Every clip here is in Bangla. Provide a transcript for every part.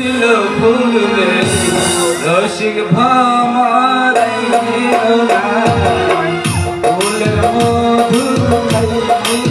উঠিল ফুলবে রসিক ভামারাইল না ফুলের মধু খাইল না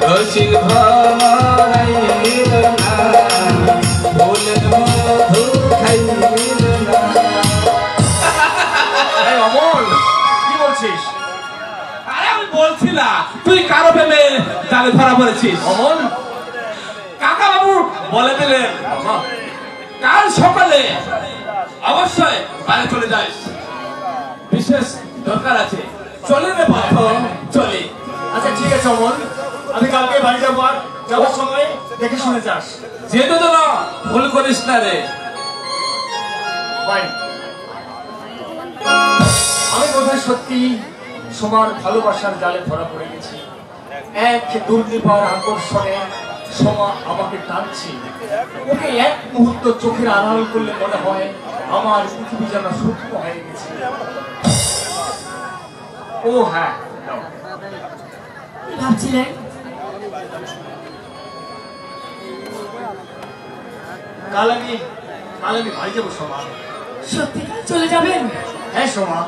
রসিক ভামারাইল না ফুলের মধু খাইল না। অমল কি বলছিস? আরে আমি বলছিলাম তুই কারো প্রেমে জালে ধরা পড়েছিস। অমল কাকা বাবু বলে দিলেন কাল সকালে অবশ্যই বাড়ি চলে যাস, বিশেষ দরকার আছে। চলে রে পার্থ চলে। আচ্ছা ঠিক আছে অমল, আমি কালকে বাড়ি যাবো, আর যাওয়ার সময় দেখে শুনে যাস। যেতে তো না ভুল করিস না রে। আমি বোধহয় সত্যি সবার ভালোবাসার জালে ধরা পড়ে গেছি। এক দুর্নিবার আকর্ষণে সোমা আমাকে টানছি। ওকে এক মুহূর্ত চোখের আড়াল করলে মনে হয় আমার পৃথিবী যেন সূক্ষ্ম হয়ে গেছে। ও হ্যাঁ, ভাবছিলেন কাল আমি বাড়ি যাবো সোমা। সত্যি চলে যাবেন? হ্যাঁ সোমা,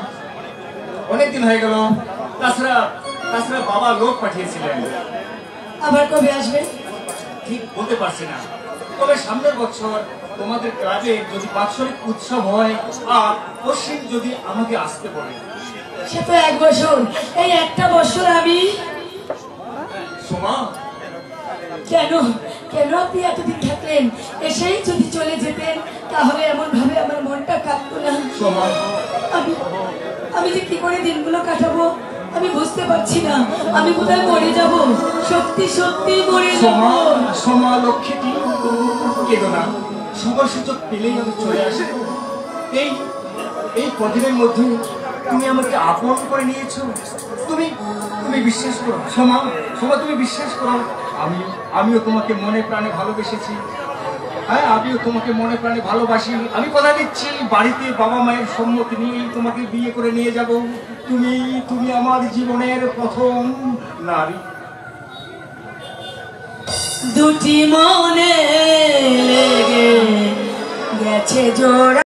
অনেকদিন হয়ে গেল। তাছাড়া বাবা লোক পাঠিয়েছিলেন। আবার কবে আসবেন? ঠিক বলতে পারছি না, তবে সামনের বছর তোমাদের ক্লাবে যদি বাৎসরিক উৎসব হয় আর পশ্চিম যদি আমাকে আসতে বলে। সে তো 1 বছর, এই একটা বছর আমি। সোমা কেন আপনি এতদিন থাকলেন? এসেই যদি চলে যেতেন তাহলে এমন ভাবে আমার মনটা কাঁপতো না। সোমা আমি যে কি করে দিনগুলো কাটাবো আমি বুঝতে পারছি না। আমি কোথায় মরে যাব, সত্যি মরে যাব। সোমা লক্ষ্মীটি কেঁদো না, সবার সুযোগ পেলেই আমি চলে আসবো। এই কদিনের মধ্যে তুমি আমাকে আপন করে নিয়েছো। তুমি বিশ্বাস করো সোমা, তুমি বিশ্বাস করো, আমিও তোমাকে মনে প্রাণে ভালোবেসেছি। হ্যাঁ, আমিও তোমাকে মনে প্রাণে ভালোবাসি। আমি কথা দিচ্ছি, বাড়িতে বাবা মায়ের সম্মতি নিয়েই তোমাকে বিয়ে করে নিয়ে যাব। তুমি আমার জীবনের প্রথম নারী। দুটি মনে লেগে গেছে জোড়া।